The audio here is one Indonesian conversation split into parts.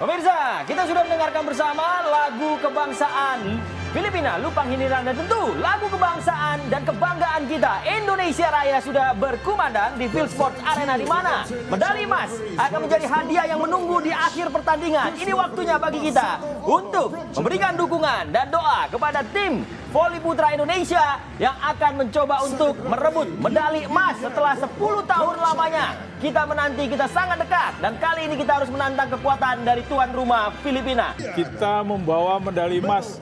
Pemirsa, kita sudah mendengarkan bersama lagu kebangsaan Filipina, Lupang Hinirang, dan tentu lagu kebangsaan dan kebanggaan kita Indonesia Raya sudah berkumandang di Field Sports Arena, di mana medali emas akan menjadi hadiah yang menunggu di akhir pertandingan. Ini waktunya bagi kita untuk memberikan dukungan dan doa kepada tim voli putra Indonesia yang akan mencoba untuk merebut medali emas setelah 10 tahun lamanya. Kita menanti, kita sangat dekat, dan kali ini kita harus menantang kekuatan dari tuan rumah Filipina. Kita membawa medali emas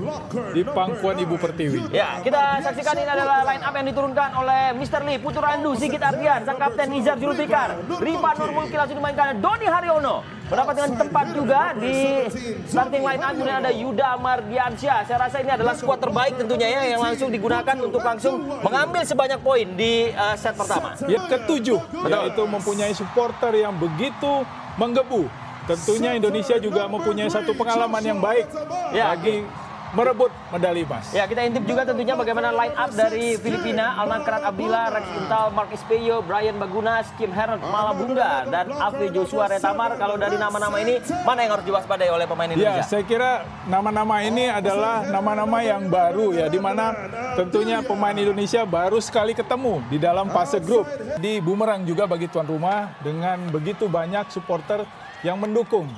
di pangkuan Ibu Pertiwi. Ya, kita saksikan ini adalah line up yang diturunkan oleh Mr. Lee, Putu Randu, Sigit Ardian, sang kapten Nizar Zulfikar, Rifan Nurmulki langsung dimainkan Doni Haryono. Mendapatkan tempat juga di starting line up, kemudian ada Yuda Mardiansyah. Saya rasa ini adalah skuad terbaik tentunya ya, yang langsung digunakan untuk langsung mengambil sebanyak poin di set pertama. Yang ketujuh, yaitu mempunyai supporter yang begitu menggebu. Tentunya Indonesia juga mempunyai satu pengalaman yang baik bagi merebut medali emas. Ya, kita intip juga tentunya bagaimana line up dari Filipina. Alnakrat Abdillah, Rex Intal, Mark Espejo, Brian Bagunas, Kim Herod Malabunga, dan Alfi Joshua Retamar. Kalau dari nama-nama ini, mana yang harus diwaspadai oleh pemain Indonesia? Ya, saya kira nama-nama ini adalah nama-nama yang baru ya, di mana tentunya pemain Indonesia baru sekali ketemu di dalam fase grup. Di bumerang juga bagi tuan rumah dengan begitu banyak supporter yang mendukung.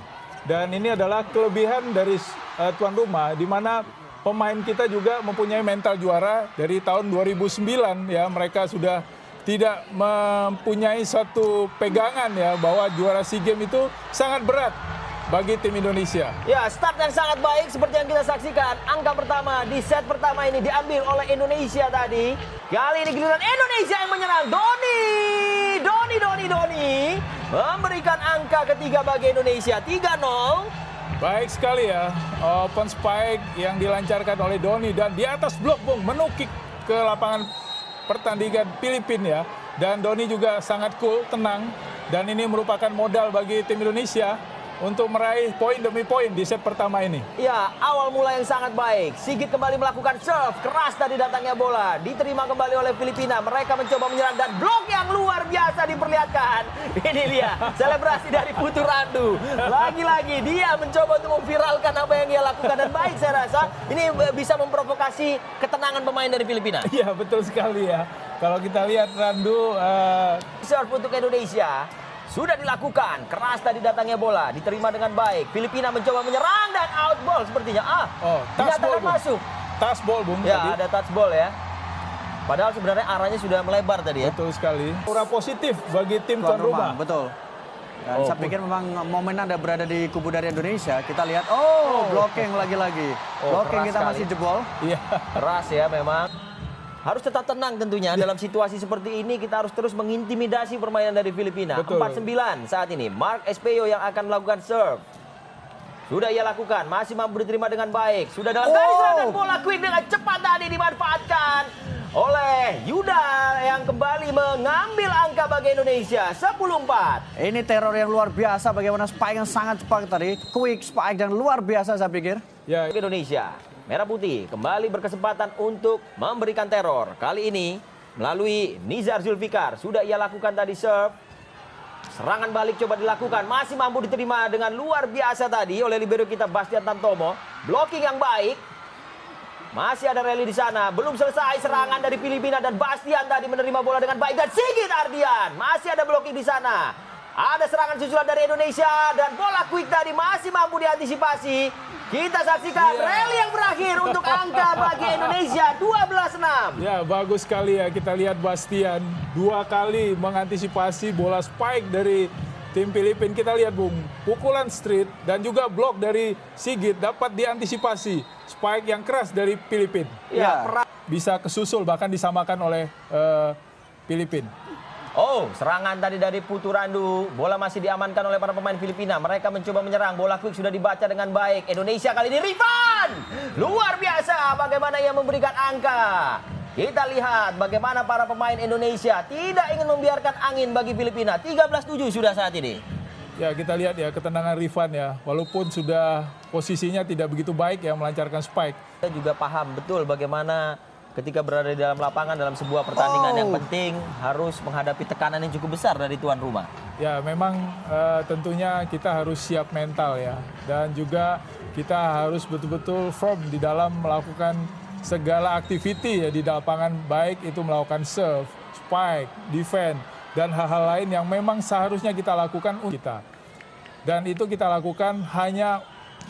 Dan ini adalah kelebihan dari tuan rumah, di mana pemain kita juga mempunyai mental juara dari tahun 2009 ya. Mereka sudah tidak mempunyai satu pegangan ya, bahwa juara SEA Games itu sangat berat bagi tim Indonesia. Ya, start yang sangat baik seperti yang kita saksikan. Angka pertama di set pertama ini diambil oleh Indonesia tadi. Kali ini giliran Indonesia yang menyerang. Doni memberikan angka ketiga bagi Indonesia, 3-0. Baik sekali ya, open spike yang dilancarkan oleh Doni, dan di atas blok Bung menukik ke lapangan pertandingan Filipina ya. Dan Doni juga sangat cool, tenang, dan ini merupakan modal bagi tim Indonesia untuk meraih poin demi poin di set pertama ini. Ya, awal mula yang sangat baik. Sigit kembali melakukan serve, keras tadi datangnya bola. Diterima kembali oleh Filipina. Mereka mencoba menyerang dan blok yang luar biasa diperlihatkan. Ini dia, selebrasi dari Putu Randu. Lagi-lagi dia mencoba untuk memviralkan apa yang dia lakukan. Dan baik saya rasa, ini bisa memprovokasi ketenangan pemain dari Filipina. Iya, betul sekali ya. Kalau kita lihat Randu... Serve untuk Indonesia sudah dilakukan, keras tadi datangnya bola, diterima dengan baik. Filipina mencoba menyerang dan out ball sepertinya. Touch ball, masuk. Touch ball, Bung. Ya, tadi. ada touch ball ya. Padahal sebenarnya arahnya sudah melebar tadi ya. Betul sekali. Aura positif bagi tim tuan rumah. Betul. Dan saya pikir memang momen Anda berada di kubu dari Indonesia. Kita lihat, blocking lagi-lagi. Blocking kita sekali. masih jebol. Iya. Keras ya memang. Harus tetap tenang tentunya. Dalam situasi seperti ini kita harus terus mengintimidasi permainan dari Filipina. Betul. 4-9 saat ini. Mark Espejo yang akan melakukan serve. Sudah ia lakukan, masih mampu diterima dengan baik. Sudah dalam garis dan bola quick dengan cepat tadi dimanfaatkan oleh Yuda yang kembali mengambil angka bagi Indonesia. 10-4. Ini teror yang luar biasa, bagaimana spike yang sangat cepat tadi. Quick spike dan luar biasa saya pikir. Ya. Indonesia Merah Putih kembali berkesempatan untuk memberikan teror. Kali ini melalui Nizar Zulfikar. Sudah ia lakukan tadi serve. Serangan balik coba dilakukan. Masih mampu diterima dengan luar biasa tadi oleh libero kita Bastian Tantomo. Blocking yang baik. Masih ada rally di sana. Belum selesai serangan dari Filipina, dan Bastian tadi menerima bola dengan baik. Dan Sigit Ardian. Masih ada blocking di sana. Ada serangan susulan dari Indonesia, dan bola quick tadi masih mampu diantisipasi. Kita saksikan rally yang berakhir untuk angka bagi Indonesia 12-6. Ya, bagus sekali ya, kita lihat Bastian 2 kali mengantisipasi bola spike dari tim Filipina. Kita lihat Bung, pukulan street dan juga blok dari Sigit dapat diantisipasi. Spike yang keras dari Filipina. Ya, bisa kesusul, bahkan disamakan oleh Filipina. Serangan tadi dari Putu Randu. Bola masih diamankan oleh para pemain Filipina. Mereka mencoba menyerang. Bola quick sudah dibaca dengan baik. Indonesia kali ini Rifan. Luar biasa bagaimana ia memberikan angka. Kita lihat bagaimana para pemain Indonesia tidak ingin membiarkan angin bagi Filipina. 13-7 sudah saat ini. Ya, kita lihat ya ketenangan Rifan ya. Walaupun sudah posisinya tidak begitu baik ya melancarkan spike. Kita juga paham betul bagaimana ketika berada di dalam lapangan dalam sebuah pertandingan yang penting harus menghadapi tekanan yang cukup besar dari tuan rumah. Ya, memang tentunya kita harus siap mental ya. Dan juga kita harus betul-betul firm di dalam melakukan segala aktiviti ya di lapangan, baik itu melakukan serve, spike, defend, dan hal-hal lain yang memang seharusnya kita lakukan untuk kita. Dan itu kita lakukan hanya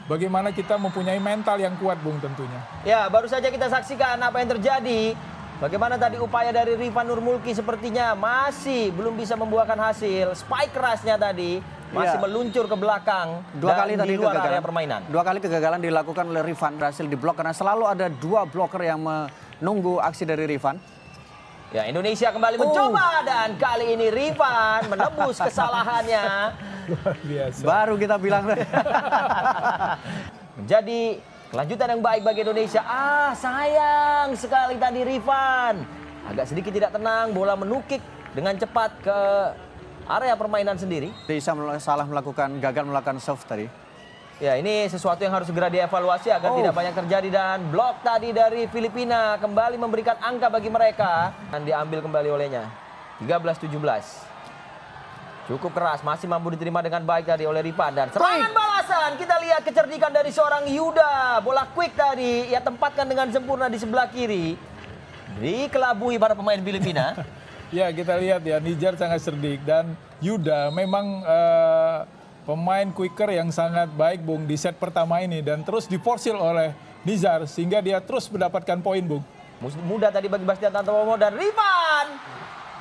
bagaimana kita mempunyai mental yang kuat, Bung, tentunya. Ya, baru saja kita saksikan apa yang terjadi. Bagaimana tadi upaya dari Rifan Nurmulki sepertinya masih belum bisa membuahkan hasil. Spike kerasnya tadi masih meluncur ke belakang. Dua kali tadi di luar kegagalan. area permainan. Dua kali kegagalan dilakukan oleh Rifan, berhasil diblok karena selalu ada dua blocker yang menunggu aksi dari Rifan. Ya, Indonesia kembali mencoba dan kali ini Rifan menebus kesalahannya. Luar biasa. Baru kita bilang Menjadi kelanjutan yang baik bagi Indonesia. Sayang sekali tadi Rifan. Agak sedikit tidak tenang, bola menukik dengan cepat ke area permainan sendiri. bisa gagal melakukan serve tadi. Ya, ini sesuatu yang harus segera dievaluasi agar tidak banyak terjadi. Dan blok tadi dari Filipina kembali memberikan angka bagi mereka. Dan diambil kembali olehnya. 13-17. Cukup keras, masih mampu diterima dengan baik tadi oleh Rifan. Dan serangan balasan, kita lihat kecerdikan dari seorang Yuda. Bola quick tadi, ia tempatkan dengan sempurna di sebelah kiri. Dikelabui para pemain Filipina. Ya, kita lihat ya, Nizar sangat cerdik dan Yuda memang pemain quicker yang sangat baik, Bung, di set pertama ini dan terus diforsil oleh Nizar sehingga dia terus mendapatkan poin, Bung. Mudah tadi bagi Bastian Tantomo dan Rifan.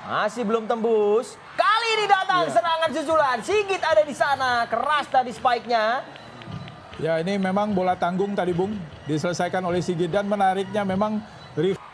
Masih belum tembus. Kali ini datang serangan susulan. Sigit ada di sana. Keras tadi spike-nya. Ya, ini memang bola tanggung tadi, Bung. Diselesaikan oleh Sigit dan menariknya memang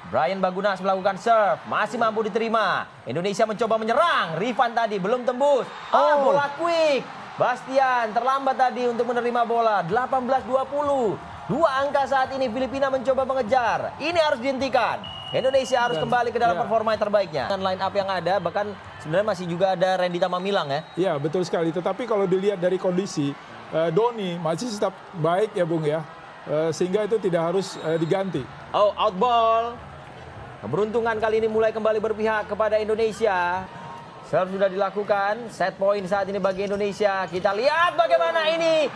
Brian Bagunas melakukan serve. Masih mampu diterima. Indonesia mencoba menyerang. Rifan tadi belum tembus. Bola quick. Bastian terlambat tadi untuk menerima bola. 18-20. Dua angka saat ini Filipina mencoba mengejar. Ini harus dihentikan. Indonesia harus kembali ke dalam performa yang terbaiknya. Dengan line up yang ada, bahkan sebenarnya masih juga ada Randy Tamamilang ya. Ya, betul sekali. Tetapi kalau dilihat dari kondisi, Doni masih tetap baik ya, Bung ya. Sehingga itu tidak harus diganti. Out ball. Keberuntungan kali ini mulai kembali berpihak kepada Indonesia. Serve sudah dilakukan. Set point saat ini bagi Indonesia. Kita lihat bagaimana ini.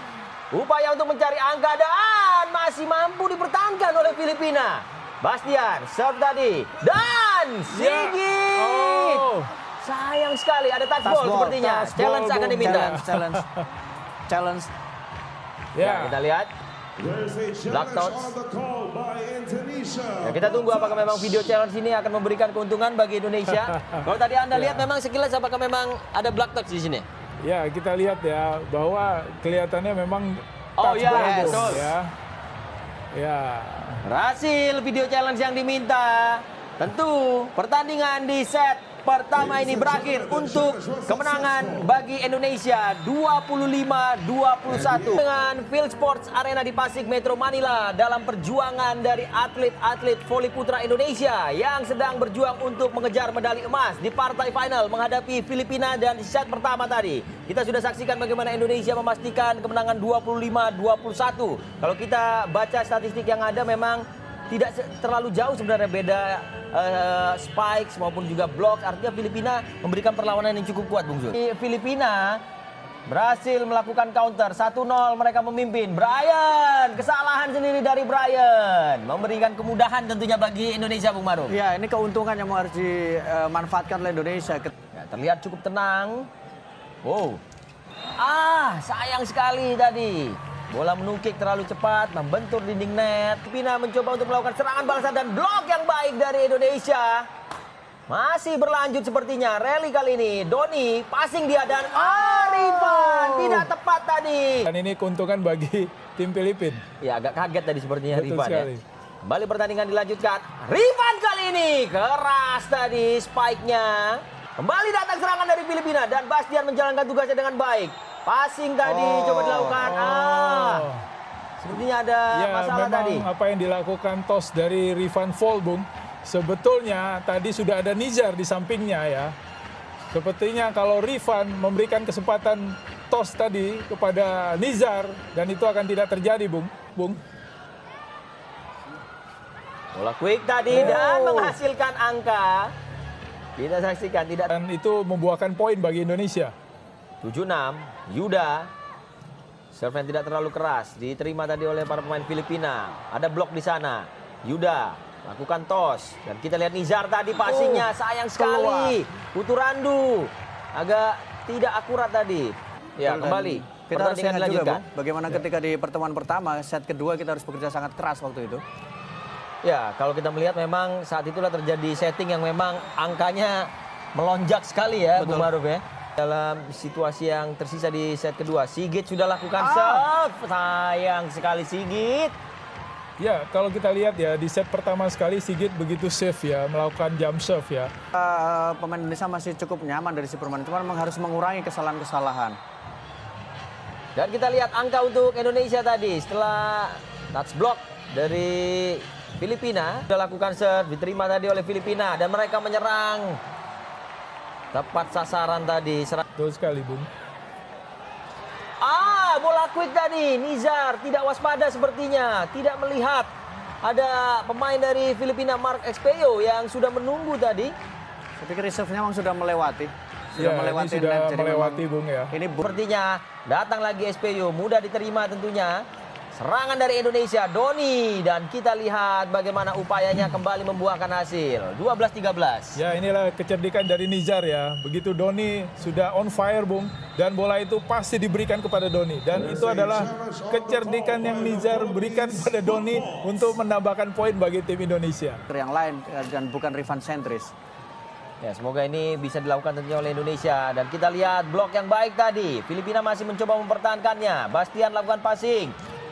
Upaya untuk mencari angka dan masih mampu dipertahankan oleh Filipina. Bastian, serve tadi. Dan Sigit. Sayang sekali ada touch ball sepertinya. Challenge akan diminta. Challenge. Ya, kita lihat. Black touch. Ya, kita tunggu apakah memang video challenge ini akan memberikan keuntungan bagi Indonesia. Kalau tadi Anda lihat memang sekilas apakah memang ada black touch di sini? Ya, kita lihat ya bahwa kelihatannya memang touch ya, ball, yes. Bung, ya. Ya. Hasil video challenge yang diminta. Tentu pertandingan di set pertama ini berakhir untuk kemenangan bagi Indonesia 25-21 dengan Field Sports Arena di Pasig Metro Manila dalam perjuangan dari atlet-atlet voli putra Indonesia yang sedang berjuang untuk mengejar medali emas di partai final menghadapi Filipina dan di set pertama tadi. Kita sudah saksikan bagaimana Indonesia memastikan kemenangan 25-21. Kalau kita baca statistik yang ada memang tidak terlalu jauh sebenarnya beda spikes maupun juga blocks. Artinya Filipina memberikan perlawanan yang cukup kuat, Bung Zul. Filipina berhasil melakukan counter 1-0, mereka memimpin. Brian, kesalahan sendiri dari Brian. Memberikan kemudahan tentunya bagi Indonesia, Bung Marum. Ya, ini keuntungan yang harus dimanfaatkan oleh Indonesia. Ya, terlihat cukup tenang. Wow. Sayang sekali tadi. Bola menukik terlalu cepat, membentur dinding net. Filipina mencoba untuk melakukan serangan balasan dan blok yang baik dari Indonesia. Masih berlanjut sepertinya. Rally kali ini. Doni passing dia dan Rifan tidak tepat tadi. Dan ini keuntungan bagi tim Filipina. Ya, agak kaget tadi sepertinya Betul Rifan sekali. ya. Kembali pertandingan dilanjutkan. Rifan kali ini keras tadi spike-nya. Kembali datang serangan dari Filipina dan Bastian menjalankan tugasnya dengan baik. Passing tadi coba dilakukan. Sepertinya ada masalah tadi. Apa yang dilakukan toss dari Rifan Volbung, sebetulnya tadi sudah ada Nizar di sampingnya ya. Sepertinya kalau Rifan memberikan kesempatan toss tadi kepada Nizar dan itu akan tidak terjadi, Bung. Bola quick tadi dan menghasilkan angka. Kita saksikan tidak. Dan itu membuahkan poin bagi Indonesia. 7-6, Yuda. Serve yang tidak terlalu keras, diterima tadi oleh para pemain Filipina. Ada blok di sana. Yuda lakukan toss. Dan kita lihat Nizar tadi passingnya, sayang sekali. Puturandu agak tidak akurat tadi. Ya, kembali. Kita harus ingat juga, dilanjutkan. Bung, bagaimana ketika di pertemuan pertama, set kedua kita harus bekerja sangat keras waktu itu. Ya, kalau kita melihat memang saat itulah terjadi setting yang memang angkanya melonjak sekali ya, Bung Maruf ya. Dalam situasi yang tersisa di set kedua, Sigit sudah lakukan serve. Sayang sekali Sigit. Ya, kalau kita lihat ya di set pertama sekali Sigit begitu safe ya, melakukan jump serve ya. Pemain Indonesia masih cukup nyaman dari si permainan, cuma memang harus mengurangi kesalahan-kesalahan. Dan kita lihat angka untuk Indonesia tadi setelah touch block dari Filipina. Sudah lakukan serve, diterima tadi oleh Filipina dan mereka menyerang. Tepat sasaran tadi. Betul sekali, Bung. Bola quick tadi. Nizar tidak waspada sepertinya. Tidak melihat ada pemain dari Filipina, Mark Expeyo, yang sudah menunggu tadi. Saya pikir reserve-nya memang sudah melewati. Sudah melewati net. Jadi melewati, Bung ya. Ini sepertinya datang lagi Expeyo. Mudah diterima tentunya. Serangan dari Indonesia, Doni. Dan kita lihat bagaimana upayanya kembali membuahkan hasil. 12-13. Ya, inilah kecerdikan dari Nizar ya. Begitu Doni sudah on fire, Bung. Dan bola itu pasti diberikan kepada Doni. Dan itu adalah kecerdikan yang Nizar berikan kepada Doni untuk menambahkan poin bagi tim Indonesia. Yang lain dan bukan Rifan sentris. Ya, semoga ini bisa dilakukan tentunya oleh Indonesia. Dan kita lihat blok yang baik tadi. Filipina masih mencoba mempertahankannya. Bastian lakukan passing.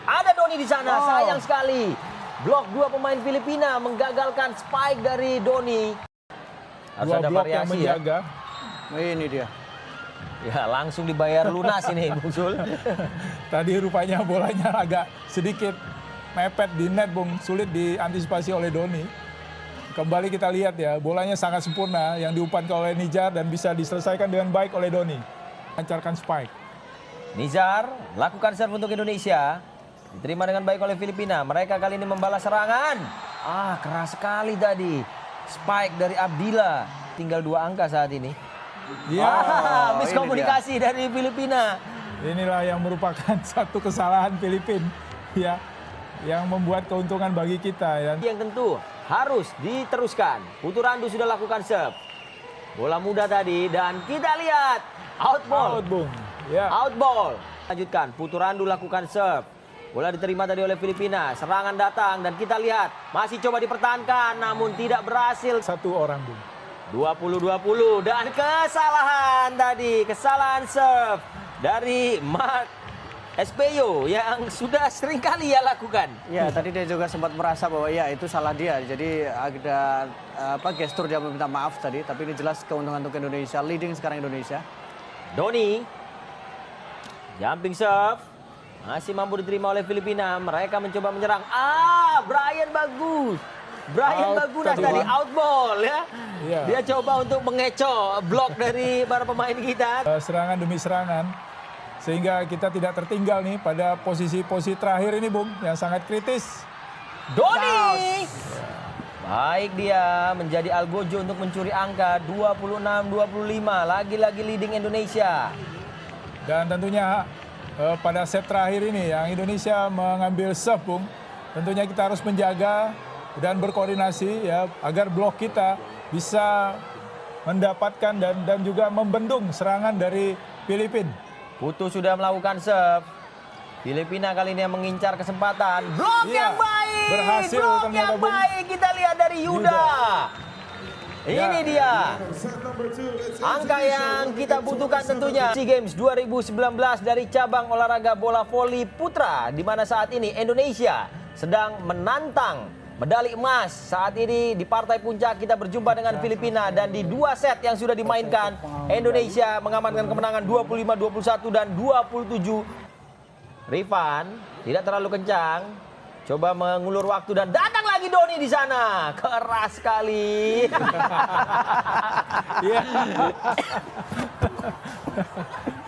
Ada Doni di sana, sayang sekali. Blok dua pemain Filipina menggagalkan spike dari Doni. Harus Dua ada blok variasi yang menjaga. Ya. Ini dia. Ya, langsung dibayar lunas ini, Bung Sul. Tadi rupanya bolanya agak sedikit mepet di net, Bung. Sulit diantisipasi oleh Doni. Kembali kita lihat ya, bolanya sangat sempurna yang diumpankan oleh Nizar dan bisa diselesaikan dengan baik oleh Doni. Lancarkan spike. Nizar lakukan serve untuk Indonesia. Diterima dengan baik oleh Filipina. Mereka kali ini membalas serangan. Keras sekali tadi. Spike dari Abdillah. Tinggal 2 angka saat ini. Ya, miskomunikasi dari Filipina. Inilah yang merupakan satu kesalahan Filipina ya, yang membuat keuntungan bagi kita ya. Yang tentu harus diteruskan. Puturandu sudah lakukan serve. Bola muda tadi dan kita lihat out ball. Out, Bung. Ya. Out ball. Lanjutkan. Puturandu lakukan serve. Bola diterima tadi oleh Filipina. Serangan datang dan kita lihat masih coba dipertahankan namun tidak berhasil. Satu orang, Bung. 20-20 dan kesalahan tadi. Kesalahan serve dari Mark Expeyo yang sudah sering kali ia lakukan. Ya, tadi dia juga sempat merasa bahwa ya itu salah dia. Jadi ada gestur dia meminta maaf tadi, tapi ini jelas keuntungan untuk Indonesia. Leading sekarang Indonesia. Doni. Jumping serve. Masih mampu diterima oleh Filipina. Mereka mencoba menyerang. Brian bagus. Brian Bagunas tadi out ball ya. Iya. Dia coba untuk mengecoh blok dari para pemain kita. Serangan demi serangan. Sehingga kita tidak tertinggal nih pada posisi-posisi terakhir ini, Bung, yang sangat kritis. Doni. Baik, dia menjadi algojo untuk mencuri angka 26-25. Lagi-lagi leading Indonesia. Dan tentunya pada set terakhir ini yang Indonesia mengambil serve, Bung. Tentunya kita harus menjaga dan berkoordinasi ya agar blok kita bisa mendapatkan dan juga membendung serangan dari Filipina. Putu sudah melakukan serve. Filipina kali ini yang mengincar kesempatan. Blok yang baik. Berhasil blok ternyata, yang Bung. baik. Kita lihat dari Yuda. Ini dia. Angka yang kita butuhkan tentunya. SEA Games 2019 dari cabang olahraga bola voli putra. Di mana saat ini Indonesia sedang menantang medali emas. Saat ini di partai puncak kita berjumpa dengan Filipina. Dan di 2 set yang sudah dimainkan, Indonesia mengamankan kemenangan 25-21 dan 27. Rifan tidak terlalu kencang. Coba mengulur waktu dan datang lagi Doni di sana. Keras sekali.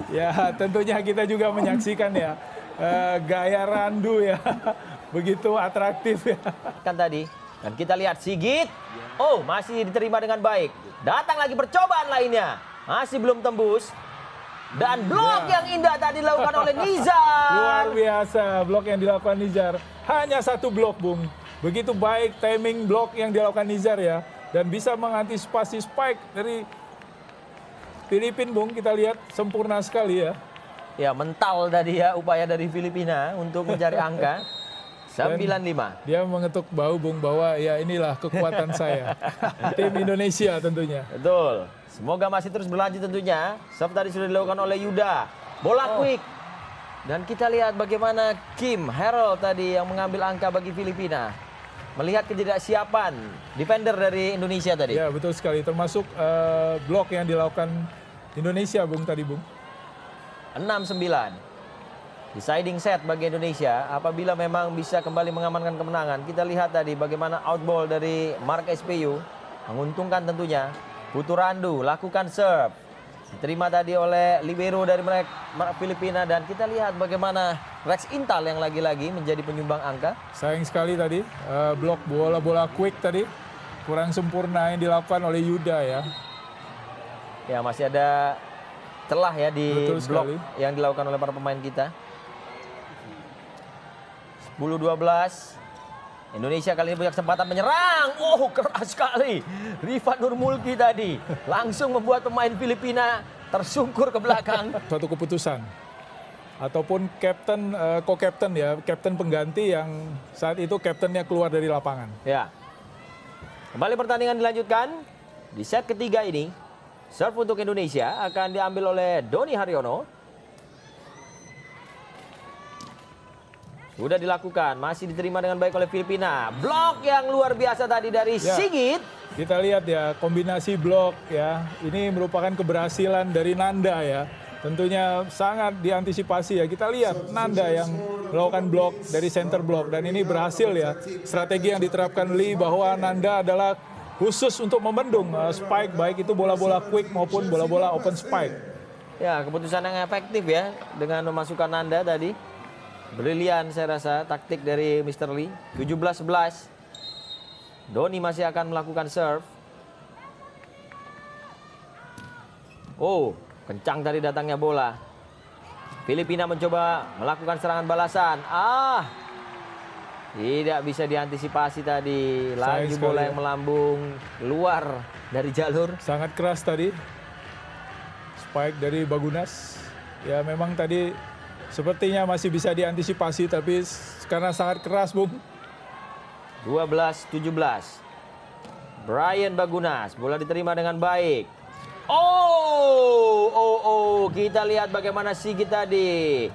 Ya, tentunya kita juga menyaksikan ya gaya Randu ya. Begitu atraktif ya. Kan tadi. Dan kita lihat Sigit. Masih diterima dengan baik. Datang lagi percobaan lainnya. Masih belum tembus. Dan blok yang indah tadi dilakukan oleh Nizar. Luar biasa blok yang dilakukan Nizar. Hanya satu blok, Bung. Begitu baik timing blok yang dilakukan Nizar ya. Dan bisa mengantisipasi spike dari Filipina, Bung. Kita lihat sempurna sekali ya. Ya, mental tadi ya upaya dari Filipina untuk mencari angka. 95. Dia mengetuk bahu, Bung, bahwa ya inilah kekuatan saya. Tim Indonesia tentunya. Betul. Semoga masih terus berlanjut tentunya. Serve tadi sudah dilakukan oleh Yuda. Bola quick. Dan kita lihat bagaimana Kim Harold tadi yang mengambil angka bagi Filipina. Melihat ketidaksiapan defender dari Indonesia tadi. Ya, betul sekali. Termasuk blok yang dilakukan Indonesia, Bung, tadi, Bung. 6-9. Deciding set bagi Indonesia apabila memang bisa kembali mengamankan kemenangan. Kita lihat tadi bagaimana outball dari Mark SPU. Menguntungkan tentunya. Putu Randu lakukan serve. Diterima tadi oleh libero dari mereka Filipina. Dan kita lihat bagaimana Rex Intal yang lagi-lagi menjadi penyumbang angka. Sayang sekali tadi blok bola-bola quick tadi. Kurang sempurna yang dilakukan oleh Yuda ya. Ya, masih ada celah ya di Betul blok sekali. yang dilakukan oleh para pemain kita. 10-12. Indonesia kali ini punya kesempatan menyerang. Oh, keras sekali. Rifat Nurmulki tadi langsung membuat pemain Filipina tersungkur ke belakang. Suatu keputusan. Ataupun kapten, co-captain ya, kapten pengganti yang saat itu kaptennya keluar dari lapangan. Ya. Kembali pertandingan dilanjutkan. Di set ketiga ini, serve untuk Indonesia akan diambil oleh Doni Haryono. Sudah dilakukan, masih diterima dengan baik oleh Filipina. Blok yang luar biasa tadi dari Ya. Sigit. Kita lihat ya, kombinasi blok ya. Ini merupakan keberhasilan dari Nanda ya. Tentunya sangat diantisipasi ya. Kita lihat Nanda yang melakukan blok dari center block. Dan ini berhasil ya. Strategi yang diterapkan Lee bahwa Nanda adalah khusus untuk membendung spike. Baik itu bola-bola quick maupun bola-bola open spike. Ya, keputusan yang efektif ya dengan memasukkan Nanda tadi. Brilian saya rasa taktik dari Mr. Lee. 17-11. Doni masih akan melakukan serve. Oh, kencang tadi datangnya bola. Filipina mencoba melakukan serangan balasan. Tidak bisa diantisipasi tadi. Lagi Sayang bola sekali yang ya. melambung keluar dari jalur. Sangat keras tadi. Spike dari Bagunas. Ya memang tadi sepertinya masih bisa diantisipasi, tapi karena sangat keras, Bung. 12-17. Brian Bagunas, bola diterima dengan baik. Kita lihat bagaimana Sigit tadi.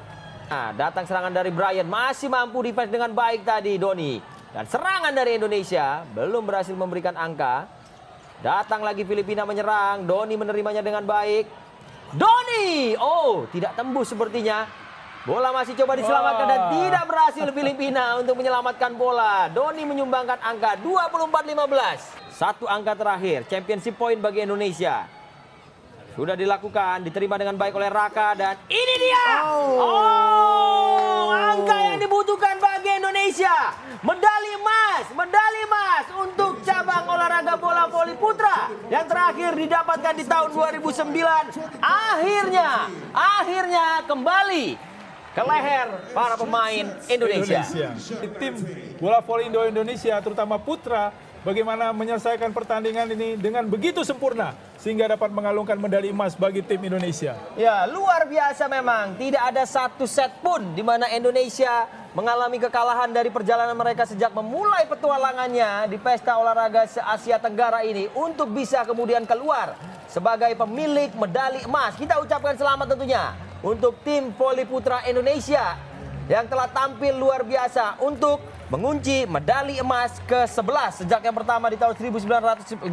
Nah, datang serangan dari Brian, masih mampu defense dengan baik tadi Doni. Dan serangan dari Indonesia belum berhasil memberikan angka. Datang lagi Filipina menyerang, Doni menerimanya dengan baik. Doni, tidak tembus sepertinya. Bola masih coba diselamatkan dan tidak berhasil Filipina untuk menyelamatkan bola. Doni menyumbangkan angka 24-15. Satu angka terakhir, championship point bagi Indonesia. Sudah dilakukan, diterima dengan baik oleh Raka dan ini dia. Angka yang dibutuhkan bagi Indonesia. Medali emas untuk cabang olahraga bola voli putra yang terakhir didapatkan di tahun 2009. Akhirnya kembali ke leher para pemain Indonesia. Tim bola voli Indonesia, terutama putra, bagaimana menyelesaikan pertandingan ini dengan begitu sempurna sehingga dapat mengalungkan medali emas bagi tim Indonesia. Ya, luar biasa memang. Tidak ada satu set pun di mana Indonesia mengalami kekalahan dari perjalanan mereka sejak memulai petualangannya di pesta olahraga se-Asia Tenggara ini untuk bisa kemudian keluar sebagai pemilik medali emas. Kita ucapkan selamat tentunya untuk tim voli putra Indonesia yang telah tampil luar biasa untuk mengunci medali emas ke-11 sejak yang pertama di tahun 1981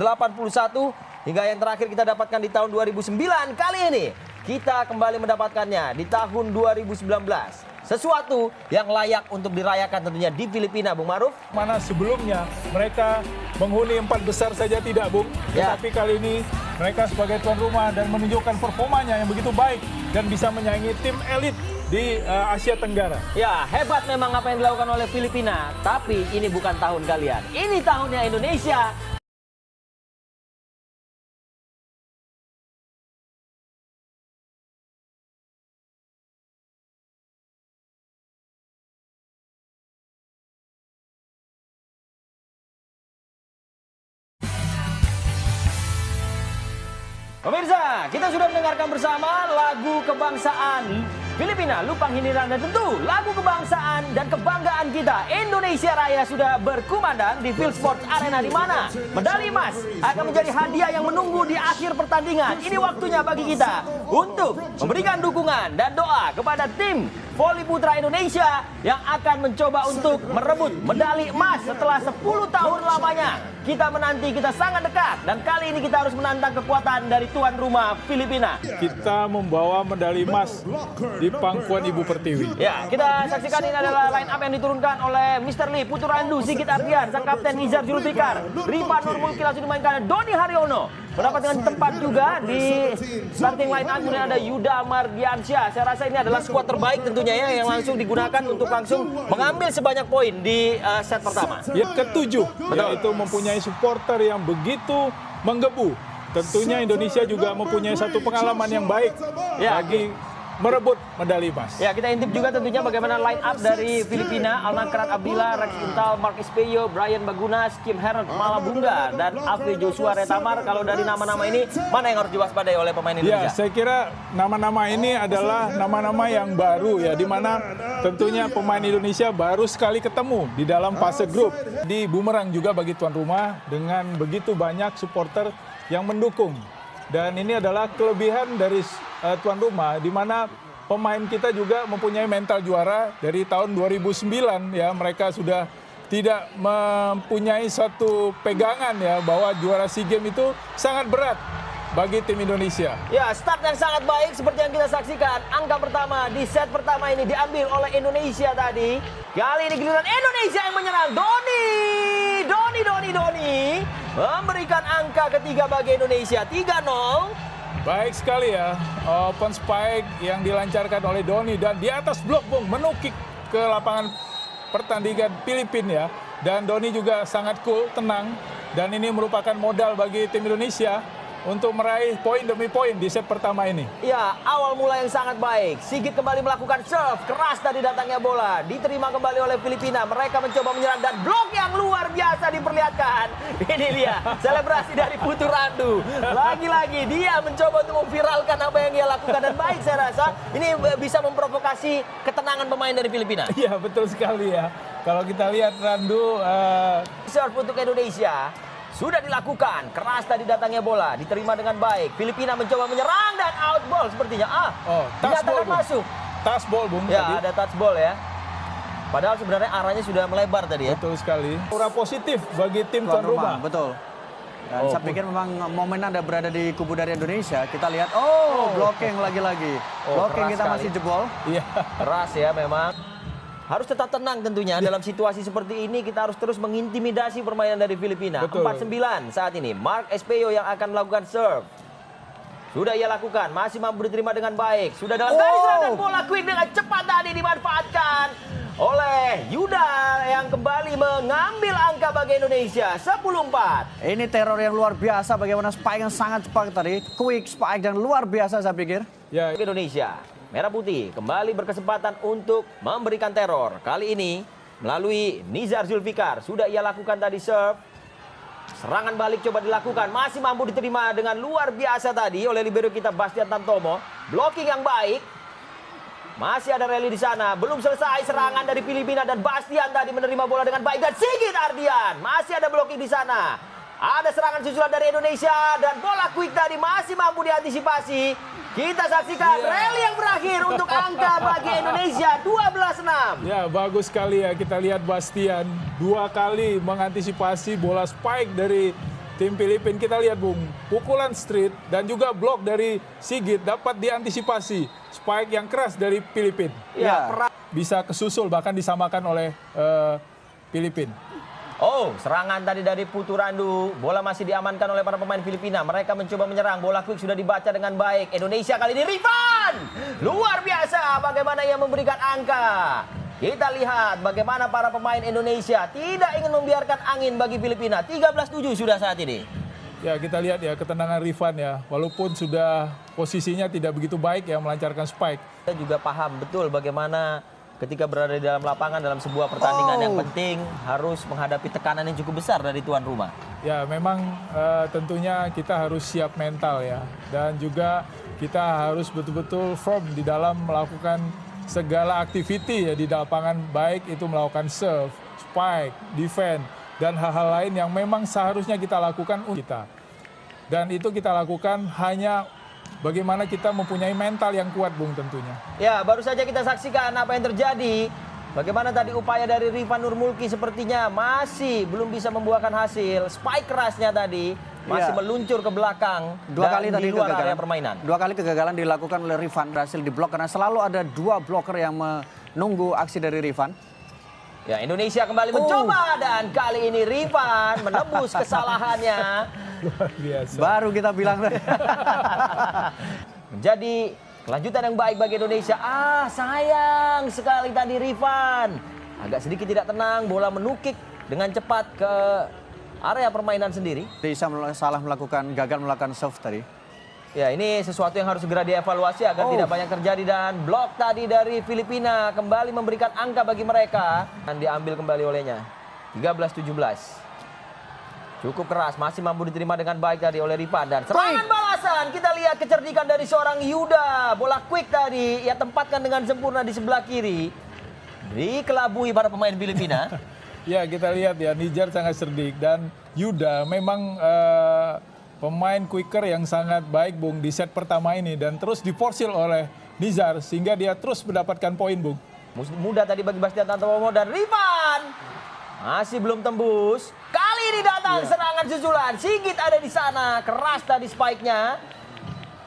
hingga yang terakhir kita dapatkan di tahun 2009. Kali ini kita kembali mendapatkannya di tahun 2019. Sesuatu yang layak untuk dirayakan tentunya di Filipina, Bung Maruf. Mana sebelumnya mereka menghuni 4 besar saja tidak, Bung. Ya. Tetapi kali ini mereka sebagai tuan rumah dan menunjukkan performanya yang begitu baik dan bisa menyaingi tim elit di Asia Tenggara. Ya, hebat memang apa yang dilakukan oleh Filipina. Tapi ini bukan tahun kalian. Ini tahunnya Indonesia. Pemirsa, kita sudah mendengarkan bersama lagu kebangsaan Filipina, Lupang Hinirang, dan tentu lagu kebangsaan dan kebanggaan kita Indonesia Raya sudah berkumandang di Field Sports Arena, di mana medali emas akan menjadi hadiah yang menunggu di akhir pertandingan. Ini waktunya bagi kita untuk memberikan dukungan dan doa kepada tim voli putra Indonesia yang akan mencoba untuk merebut medali emas setelah 10 tahun lamanya. Kita menanti, kita sangat dekat, dan kali ini kita harus menantang kekuatan dari tuan rumah Filipina. Kita membawa medali emas di pangkuan Ibu Pertiwi. Ya, kita saksikan ini adalah line up yang diturunkan oleh Mr. Lee, Putu Randu, Sigit Ardian, sang kapten Nizar Zulfikar, Rifan Nurmulki langsung dimainkan Doni Haryono. Mendapatkan tempat juga di starting line up, kemudian ada Yuda Mardiansyah. Saya rasa ini adalah skuad terbaik tentunya ya, yang langsung digunakan untuk langsung mengambil sebanyak poin di set pertama. Yang ketujuh, yaitu mempunyai supporter yang begitu menggebu. Tentunya Indonesia juga mempunyai satu pengalaman yang baik bagi merebut medali emas. Ya, kita intip juga tentunya bagaimana line up dari Filipina. Alnakrat Abdillah, Rex Intal, Mark Espejo, Brian Bagunas, Kim Herald Malabunga, dan Afri Joshua Retamar. Kalau dari nama-nama ini, mana yang harus diwaspadai oleh pemain Indonesia? Ya, saya kira nama-nama ini adalah nama-nama yang baru ya, di mana tentunya pemain Indonesia baru sekali ketemu di dalam fase grup. Di bumerang juga bagi tuan rumah dengan begitu banyak supporter yang mendukung. Dan ini adalah kelebihan dari tuan rumah, di mana pemain kita juga mempunyai mental juara dari tahun 2009 ya. Mereka sudah tidak mempunyai satu pegangan ya bahwa juara SEA Games itu sangat berat bagi tim Indonesia. Ya, start yang sangat baik seperti yang kita saksikan. Angka pertama di set pertama ini diambil oleh Indonesia tadi. Kali ini giliran Indonesia yang menyerang. Doni memberikan angka ketiga bagi Indonesia, 3-0. Baik sekali ya, open spike yang dilancarkan oleh Doni, dan di atas blok Bung menukik ke lapangan pertandingan Filipina ya. Dan Doni juga sangat cool, tenang, dan ini merupakan modal bagi tim Indonesia untuk meraih poin demi poin di set pertama ini. Ya, awal mula yang sangat baik. Sigit kembali melakukan serve, keras dari datangnya bola. Diterima kembali oleh Filipina. Mereka mencoba menyerang dan blok yang luar biasa diperlihatkan. Ini dia, selebrasi dari Putu Randu. Lagi-lagi dia mencoba untuk memviralkan apa yang dia lakukan. Dan baik saya rasa, ini bisa memprovokasi ketenangan pemain dari Filipina. Iya, betul sekali ya. Kalau kita lihat Randu... Serve untuk Indonesia sudah dilakukan, keras tadi datangnya bola, diterima dengan baik. Filipina mencoba menyerang dan out ball sepertinya. Dinyatakan masuk. Touch ball Bung. Ya, tadi. ada touch ball ya. Padahal sebenarnya arahnya sudah melebar tadi ya. Betul sekali. Aura positif bagi tim tuan rumah. Betul. Dan saya pikir memang momen ada berada di kubu dari Indonesia. Kita lihat, blocking lagi-lagi. Blocking kita sekali. masih jebol. Iya. Keras ya memang. Harus tetap tenang tentunya. Dalam situasi seperti ini kita harus terus mengintimidasi permainan dari Filipina. Betul. 4-9 saat ini. Mark Espejo yang akan melakukan serve. Sudah ia lakukan, masih mampu diterima dengan baik. Sudah dalam garis serang dan bola quick dengan cepat tadi dimanfaatkan oleh Yuda yang kembali mengambil angka bagi Indonesia. 10-4. Ini teror yang luar biasa, bagaimana spike yang sangat cepat tadi. Quick spike dan luar biasa saya pikir. Ya. Indonesia Merah Putih kembali berkesempatan untuk memberikan teror. Kali ini melalui Nizar Zulfikar. Sudah ia lakukan tadi serve. Serangan balik coba dilakukan. Masih mampu diterima dengan luar biasa tadi oleh libero kita Bastian Tantomo. Blocking yang baik. Masih ada rally di sana. Belum selesai serangan dari Filipina dan Bastian tadi menerima bola dengan baik. Dan Sigit Ardian. Masih ada blocking di sana. Ada serangan susulan dari Indonesia dan bola quick tadi masih mampu diantisipasi. Kita saksikan rally yang berakhir untuk angka bagi Indonesia 12-6. Ya, bagus sekali ya, kita lihat Bastian 2 kali mengantisipasi bola spike dari tim Filipina. Kita lihat Bung, pukulan street dan juga blok dari Sigit dapat diantisipasi. Spike yang keras dari Filipina. Ya. Bisa kesusul bahkan disamakan oleh Filipina. Serangan tadi dari Putu Randu. Bola masih diamankan oleh para pemain Filipina. Mereka mencoba menyerang. Bola quick sudah dibaca dengan baik. Indonesia kali ini Rifan. Luar biasa bagaimana ia memberikan angka. Kita lihat bagaimana para pemain Indonesia tidak ingin membiarkan angin bagi Filipina. 13-7 sudah saat ini. Ya, kita lihat ya ketenangan Rifan ya. Walaupun sudah posisinya tidak begitu baik ya melancarkan spike. Kita juga paham betul bagaimana ketika berada di dalam lapangan dalam sebuah pertandingan yang penting harus menghadapi tekanan yang cukup besar dari tuan rumah. Ya, memang tentunya kita harus siap mental ya. Dan juga kita harus betul-betul firm di dalam melakukan segala aktiviti ya di lapangan, baik itu melakukan serve, spike, defend, dan hal-hal lain yang memang seharusnya kita lakukan untuk kita. Dan itu kita lakukan hanya bagaimana kita mempunyai mental yang kuat, Bung, tentunya. Ya, baru saja kita saksikan apa yang terjadi. Bagaimana tadi upaya dari Rifan Nurmulki sepertinya masih belum bisa membuahkan hasil. Spike kerasnya tadi masih meluncur ke belakang Dua dan kali di tadi luar kegagalan. area permainan. Dua kali kegagalan dilakukan oleh Rifan, berhasil diblok karena selalu ada dua bloker yang menunggu aksi dari Rifan. Ya, Indonesia kembali mencoba dan kali ini Rifan menebus kesalahannya. Luar biasa. Baru kita bilang Menjadi kelanjutan yang baik bagi Indonesia. Sayang sekali tadi Rifan. Agak sedikit tidak tenang, bola menukik dengan cepat ke area permainan sendiri. bisa gagal melakukan serve tadi. Ya, ini sesuatu yang harus segera dievaluasi agar tidak banyak terjadi. Dan blok tadi dari Filipina kembali memberikan angka bagi mereka. Dan diambil kembali olehnya. 13-17. Cukup keras, masih mampu diterima dengan baik tadi oleh Rifan. Dan serangan balasan, kita lihat kecerdikan dari seorang Yuda. Bola quick tadi, ia tempatkan dengan sempurna di sebelah kiri. Dikelabui para pemain Filipina. Ya, kita lihat ya, Nizar sangat cerdik. Dan Yuda memang pemain quicker yang sangat baik, Bung, di set pertama ini. Dan terus diporsir oleh Nizar, sehingga dia terus mendapatkan poin, Bung. Mudah tadi bagi Bastian Tantomo dan Rifan. Masih belum tembus. Kali ini datang serangan susulan. Sigit ada di sana. Keras tadi spike-nya.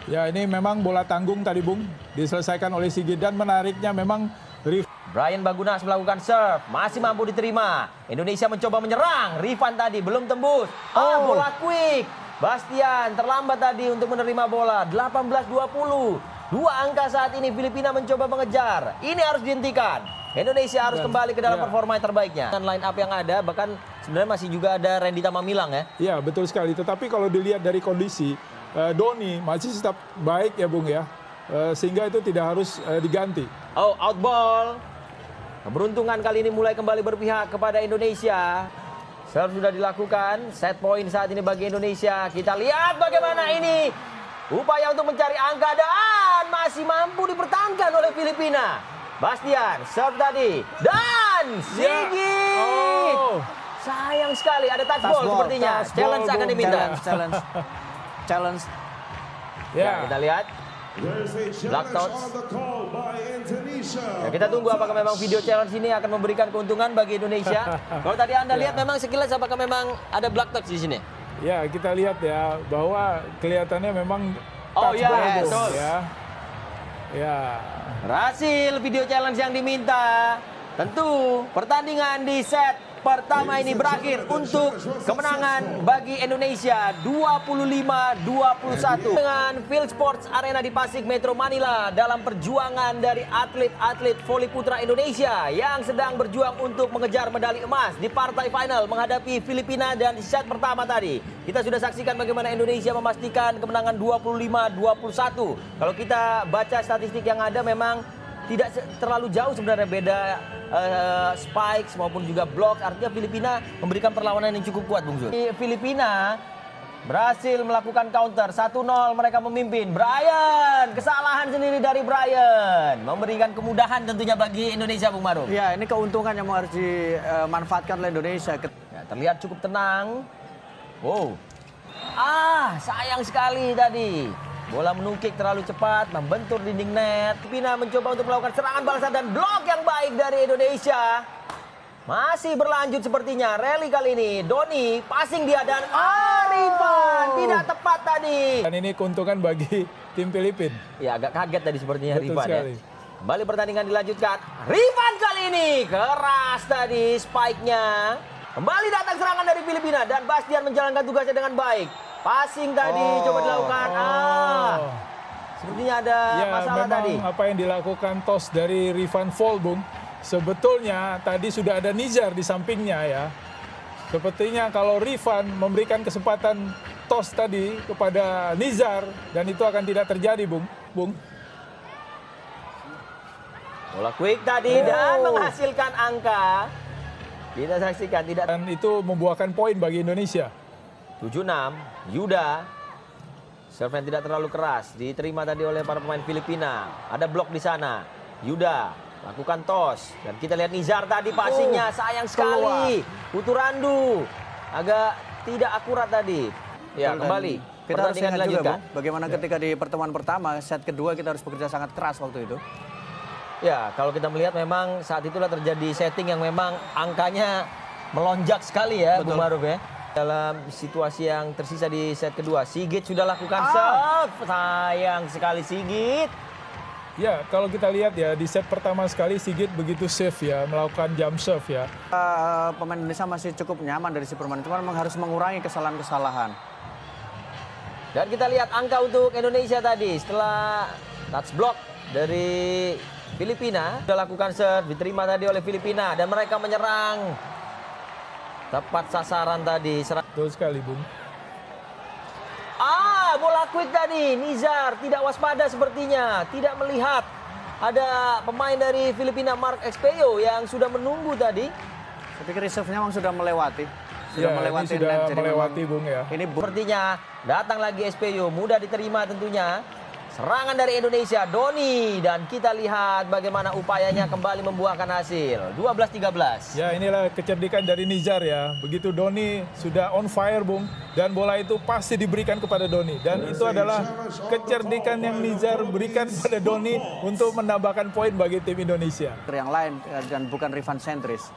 Ya, ini memang bola tanggung tadi, Bung. Diselesaikan oleh Sigit. Dan menariknya memang Brian Bagunas melakukan serve. Masih mampu diterima. Indonesia mencoba menyerang. Rifan tadi belum tembus. Bola quick. Bastian terlambat tadi untuk menerima bola. 18-20. Dua angka saat ini Filipina mencoba mengejar. Ini harus dihentikan. Indonesia harus kembali ke dalam performa yang terbaiknya. Dan line up yang ada, bahkan sebenarnya masih juga ada Randy Tamamilang ya. Ya, betul sekali. Tetapi kalau dilihat dari kondisi, Doni masih tetap baik ya, Bung ya. Sehingga itu tidak harus diganti. Out ball. Keberuntungan kali ini mulai kembali berpihak kepada Indonesia. Serve sudah dilakukan. Set point saat ini bagi Indonesia. Kita lihat bagaimana ini. Upaya untuk mencari angka dan masih mampu dipertahankan oleh Filipina. Bastian, serve tadi. Dan Sigit. Sayang sekali, ada touch ball sepertinya. Challenge akan diminta. Challenge. Ya, kita lihat. Black touch. Ya, kita tunggu apakah memang video challenge ini akan memberikan keuntungan bagi Indonesia. Kalau tadi Anda lihat memang sekilas apakah memang ada black touch di sini? Ya, kita lihat ya bahwa kelihatannya memang touch ball, Bung, ya. Ya. Berhasil video challenge yang diminta. Tentu pertandingan di set pertama ini berakhir untuk kemenangan bagi Indonesia 25-21 dengan Field Sports Arena di Pasig Metro Manila dalam perjuangan dari atlet-atlet voli putra Indonesia yang sedang berjuang untuk mengejar medali emas di partai final menghadapi Filipina. Dan di set pertama tadi kita sudah saksikan bagaimana Indonesia memastikan kemenangan 25-21. Kalau kita baca statistik yang ada memang tidak terlalu jauh sebenarnya beda spikes maupun juga blok. Artinya Filipina memberikan perlawanan yang cukup kuat, Bung Zul. Filipina berhasil melakukan counter 1-0, mereka memimpin. Brian, kesalahan sendiri dari Brian memberikan kemudahan tentunya bagi Indonesia, Bung Maruf. Ya, ini keuntungan yang harus dimanfaatkan oleh Indonesia. Ya, terlihat cukup tenang. Wow. Sayang sekali tadi. Bola menukik terlalu cepat, membentur dinding net. Filipina mencoba untuk melakukan serangan balasan dan blok yang baik dari Indonesia. Masih berlanjut sepertinya. Rally kali ini. Doni passing dia dan Rifan tidak tepat tadi. Dan ini keuntungan bagi tim Filipina. Ya, agak kaget tadi sepertinya Betul Rifan sekali. ya. Kembali pertandingan dilanjutkan. Rifan kali ini keras tadi spike-nya. Kembali datang serangan dari Filipina dan Bastian menjalankan tugasnya dengan baik. Passing tadi coba dilakukan. Sepertinya ada masalah tadi. Apa yang dilakukan toss dari Rifan Fall, Bung, sebetulnya tadi sudah ada Nizar di sampingnya ya. Sepertinya kalau Rifan memberikan kesempatan toss tadi kepada Nizar dan itu akan tidak terjadi, Bung. Bola quick tadi dan menghasilkan angka. Kita saksikan tidak. Dan itu membuahkan poin bagi Indonesia. 7-6, Yuda. Serve yang tidak terlalu keras, diterima tadi oleh para pemain Filipina. Ada blok di sana. Yuda lakukan toss. Dan kita lihat Nizar tadi passingnya, sayang sekali. Puturandu agak tidak akurat tadi. Ya, kembali. Kita harus Pertandingan ingat juga, dilanjutkan. Bung, bagaimana ketika di pertemuan pertama, set kedua kita harus bekerja sangat keras waktu itu. Ya, kalau kita melihat memang saat itulah terjadi setting yang memang angkanya melonjak sekali ya, Bung Maruf ya. Dalam situasi yang tersisa di set kedua, Sigit sudah lakukan serve. Sayang sekali Sigit. Ya, kalau kita lihat ya di set pertama sekali Sigit begitu safe ya, melakukan jump serve ya. Pemain Indonesia masih cukup nyaman dari si permainan, cuma memang harus mengurangi kesalahan-kesalahan. Dan kita lihat angka untuk Indonesia tadi setelah touch block dari Filipina. Sudah lakukan serve, diterima tadi oleh Filipina dan mereka menyerang. Tepat sasaran tadi. Betul sekali, Bung. Bola quick tadi. Nizar tidak waspada sepertinya. Tidak melihat ada pemain dari Filipina, Mark Expeyo, yang sudah menunggu tadi. Saya pikir reserve-nya memang sudah melewati. Ya, ini sudah net, jadi melewati, memang Bung ya. Ini Sepertinya datang lagi Expeyo. Mudah diterima tentunya. Serangan dari Indonesia, Doni. Dan kita lihat bagaimana upayanya kembali membuahkan hasil. 12-13. Ya, inilah kecerdikan dari Nizar ya. Begitu Doni sudah on fire, Bung. Dan bola itu pasti diberikan kepada Doni. Dan itu adalah kecerdikan yang Nizar berikan kepada Doni untuk menambahkan poin bagi tim Indonesia. yang lain dan bukan Rifan sentris.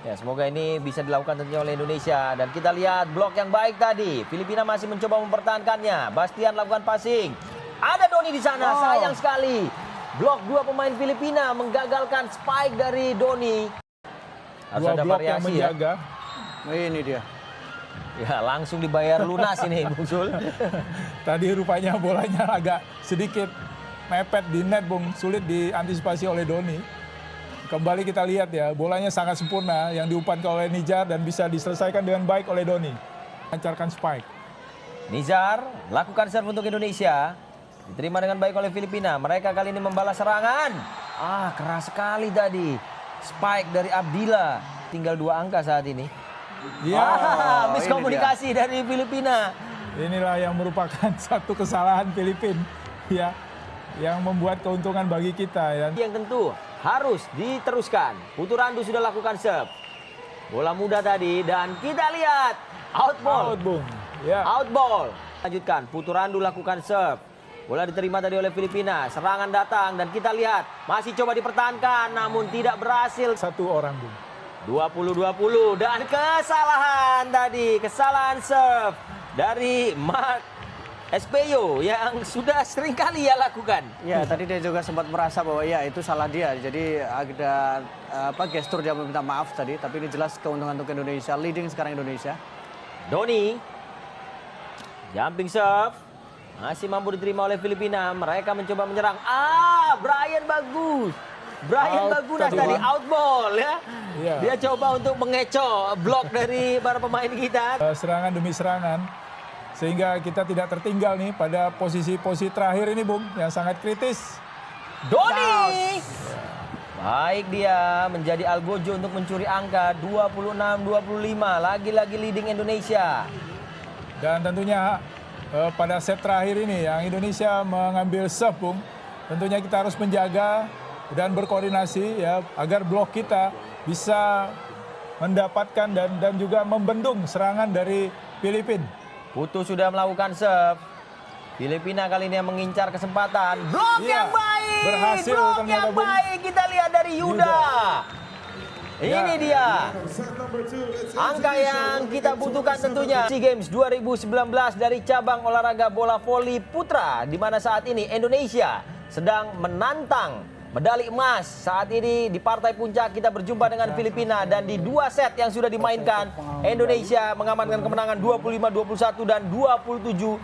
Ya, semoga ini bisa dilakukan tentunya oleh Indonesia. Dan kita lihat blok yang baik tadi. Filipina masih mencoba mempertahankannya. Bastian lakukan passing. Ada Doni di sana, sayang sekali. Blok dua pemain Filipina menggagalkan spike dari Doni. Harus Dua ada blok yang variasi menjaga. Nah, ini dia. Ya, langsung dibayar lunas ini, Bung Sul. Tadi rupanya bolanya agak sedikit mepet di net, Bung. Sulit diantisipasi oleh Doni. Kembali kita lihat ya, bolanya sangat sempurna yang diumpankan oleh Nizar dan bisa diselesaikan dengan baik oleh Doni. Lancarkan spike. Nizar lakukan serve untuk Indonesia. Diterima dengan baik oleh Filipina. Mereka kali ini membalas serangan. Keras sekali tadi. Spike dari Abdillah. Tinggal 2 angka saat ini. Ya, miskomunikasi dari Filipina. inilah yang merupakan satu kesalahan Filipina ya, yang membuat keuntungan bagi kita ya. Yang tentu harus diteruskan. Puturandu sudah lakukan serve. Bola muda tadi dan kita lihat out ball. Out, Bung. Ya. Out ball. Lanjutkan, Puturandu lakukan serve. Bola diterima tadi oleh Filipina. Serangan datang dan kita lihat masih coba dipertahankan namun tidak berhasil. Satu orang, Bung. 20-20 dan kesalahan tadi. Kesalahan serve dari Mark Expeyo yang sudah sering kali ia lakukan. Ya, tadi dia juga sempat merasa bahwa ya itu salah dia. Jadi ada gestur dia meminta maaf tadi, tapi ini jelas keuntungan untuk Indonesia. Leading sekarang Indonesia. Doni. Jumping serve. Masih mampu diterima oleh Filipina. Mereka mencoba menyerang. Brian bagus. Brian Out Bagunas tadi, tadi Bang. out ball ya. Iya. Dia coba untuk mengecoh blok dari para pemain kita. Serangan demi serangan. Sehingga kita tidak tertinggal nih pada posisi-posisi terakhir ini, Bung, yang sangat kritis. Doni. Baik, dia menjadi algojo untuk mencuri angka 26-25. Lagi-lagi leading Indonesia. Dan tentunya pada set terakhir ini yang Indonesia mengambil serve, Bung. Tentunya kita harus menjaga dan berkoordinasi ya agar blok kita bisa mendapatkan dan juga membendung serangan dari Filipina. Putu sudah melakukan serve. Filipina kali ini yang mengincar kesempatan. Blok Iya, yang baik. berhasil Blok ternyata, yang Bung. baik. Kita lihat dari Yuda. Ini dia. Angka yang kita butuhkan tentunya. SEA Games 2019 dari cabang olahraga bola voli putra. Di mana saat ini Indonesia sedang menantang medali emas. Saat ini di partai puncak kita berjumpa dengan Filipina. Dan di 2 set yang sudah dimainkan, Indonesia mengamankan kemenangan 25-21 dan 27.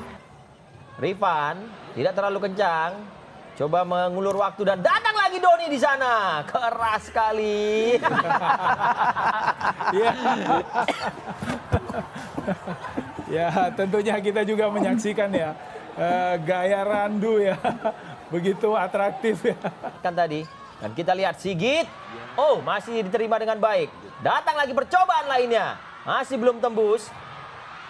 Rifan tidak terlalu kencang. Coba mengulur waktu dan datang lagi Doni di sana. Keras sekali. Ya. Ya, tentunya kita juga menyaksikan ya gaya Randu ya. Begitu atraktif ya. Kan tadi Dan kita lihat Sigit. Oh, masih diterima dengan baik. Datang lagi percobaan lainnya. Masih belum tembus.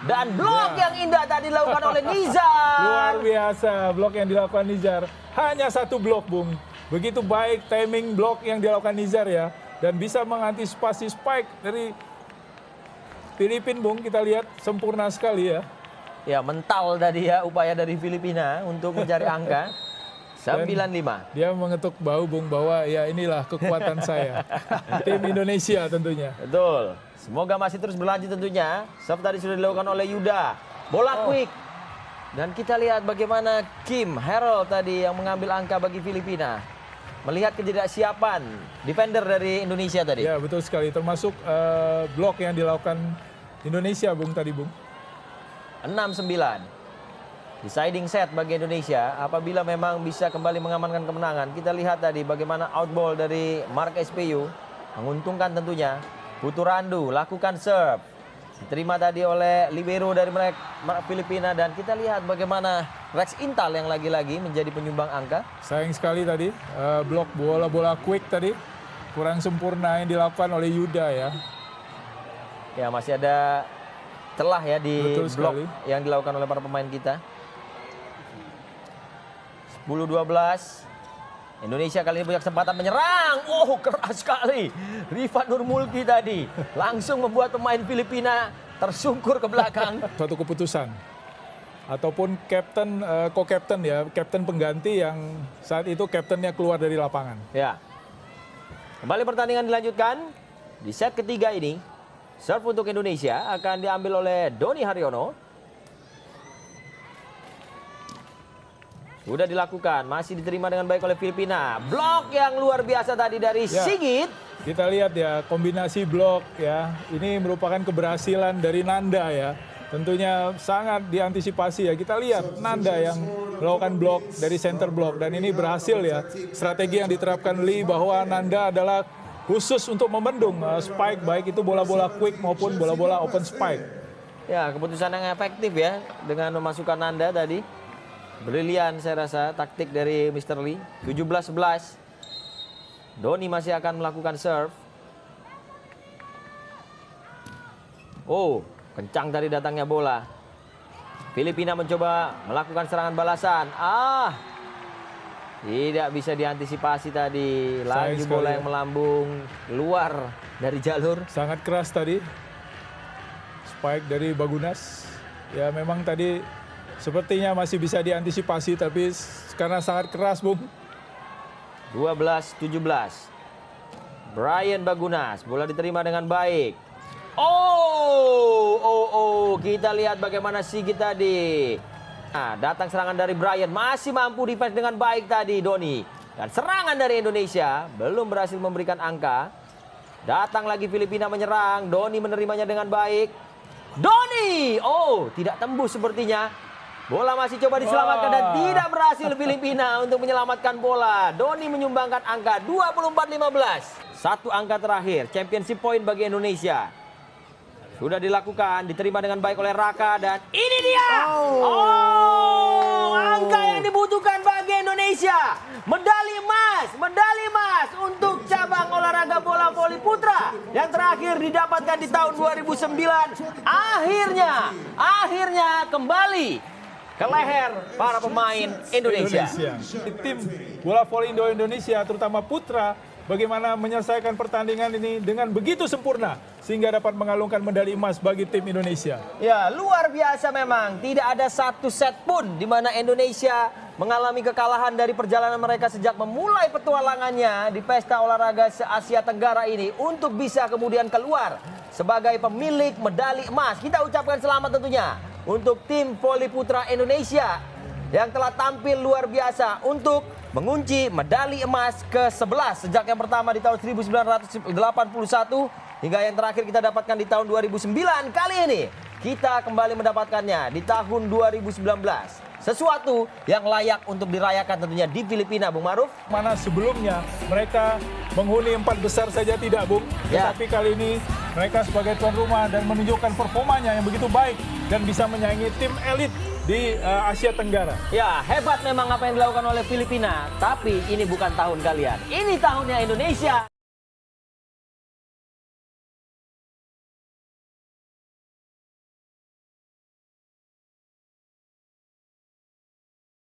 Dan blok yang indah tadi dilakukan oleh Nizar. Luar biasa blok yang dilakukan Nizar. Hanya satu blok, Bung. Begitu baik timing blok yang dilakukan Nizar ya. Dan bisa mengantisipasi spike dari Filipina, Bung. Kita lihat sempurna sekali ya. Ya, mental tadi ya upaya dari Filipina untuk mencari angka. 95. Dia mengetuk bahu, Bung, bahwa ya inilah kekuatan saya. Tim Indonesia tentunya. Betul. Semoga masih terus berlanjut tentunya. Serve tadi sudah dilakukan oleh Yuda. Bola quick. Dan kita lihat bagaimana Kim Harold tadi yang mengambil angka bagi Filipina. Melihat ketidaksiapan defender dari Indonesia tadi. Ya, betul sekali. Termasuk blok yang dilakukan Indonesia, Bung, tadi, Bung. 6-9. Deciding set bagi Indonesia apabila memang bisa kembali mengamankan kemenangan. Kita lihat tadi bagaimana outball dari Mark SPU. Menguntungkan tentunya. Putu Randu lakukan serve. Diterima tadi oleh libero dari mereka Filipina. Dan kita lihat bagaimana Rex Intal yang lagi-lagi menjadi penyumbang angka. Sayang sekali tadi blok bola-bola quick tadi. Kurang sempurna yang dilakukan oleh Yuda ya. Ya, masih ada celah ya di Betul blok sekali. yang dilakukan oleh para pemain kita. 10-12. Indonesia kali ini punya kesempatan menyerang. Oh, keras sekali. Rifat Nurmulki tadi langsung membuat pemain Filipina tersungkur ke belakang. Suatu keputusan. Ataupun kapten, co-captain ya, kapten pengganti yang saat itu kaptennya keluar dari lapangan. Ya. Kembali pertandingan dilanjutkan. Di set ketiga ini, serve untuk Indonesia akan diambil oleh Doni Haryono. Sudah dilakukan, masih diterima dengan baik oleh Filipina. Blok yang luar biasa tadi dari Ya. Sigit. Kita lihat ya, kombinasi blok ya. Ini merupakan keberhasilan dari Nanda ya. Tentunya sangat diantisipasi ya. Kita lihat Nanda yang melakukan blok dari center block. Dan ini berhasil ya. Strategi yang diterapkan Lee bahwa Nanda adalah khusus untuk membendung spike. Baik itu bola-bola quick maupun bola-bola open spike. Ya, keputusan yang efektif ya. Dengan memasukkan Nanda tadi. Brilian saya rasa taktik dari Mr. Lee. 17-11. Doni masih akan melakukan serve. Oh, kencang tadi datangnya bola. Filipina mencoba melakukan serangan balasan. Tidak bisa diantisipasi tadi. Lagi Sayang bola sekali yang ya. melambung keluar dari jalur. Sangat keras tadi. Spike dari Bagunas. Ya memang tadi sepertinya masih bisa diantisipasi, tapi karena sangat keras, Bung. 12-17. Brian Bagunas, bola diterima dengan baik. Oh, kita lihat bagaimana Sigit tadi. Nah, datang serangan dari Brian, masih mampu defense dengan baik tadi Doni. Dan serangan dari Indonesia belum berhasil memberikan angka. Datang lagi Filipina menyerang, Doni menerimanya dengan baik. Doni, oh tidak tembus sepertinya. Bola masih coba diselamatkan dan tidak berhasil Filipina untuk menyelamatkan bola. Doni menyumbangkan angka 24-15. Satu angka terakhir, championship point bagi Indonesia. Sudah dilakukan, diterima dengan baik oleh Raka dan ini dia. Angka yang dibutuhkan bagi Indonesia. Medali emas untuk cabang olahraga bola voli putra yang terakhir didapatkan di tahun 2009. Akhirnya kembali ke leher para pemain Indonesia. Tim bola voli Indonesia, terutama putra, bagaimana menyelesaikan pertandingan ini dengan begitu sempurna sehingga dapat mengalungkan medali emas bagi tim Indonesia. Ya, luar biasa memang. Tidak ada satu set pun di mana Indonesia mengalami kekalahan dari perjalanan mereka sejak memulai petualangannya di pesta olahraga se-Asia Tenggara ini untuk bisa kemudian keluar sebagai pemilik medali emas. Kita ucapkan selamat tentunya untuk tim voli putra Indonesia yang telah tampil luar biasa untuk mengunci medali emas ke-11 sejak yang pertama di tahun 1981 hingga yang terakhir kita dapatkan di tahun 2009. Kali ini kita kembali mendapatkannya di tahun 2019. Sesuatu yang layak untuk dirayakan tentunya di Filipina, Bung Maruf. Mana sebelumnya mereka menghuni 4 besar saja tidak, Bung. Ya. Tetapi kali ini mereka sebagai tuan rumah dan menunjukkan performanya yang begitu baik dan bisa menyaingi tim elit di Asia Tenggara. Ya, hebat memang apa yang dilakukan oleh Filipina. Tapi ini bukan tahun kalian. Ini tahunnya Indonesia.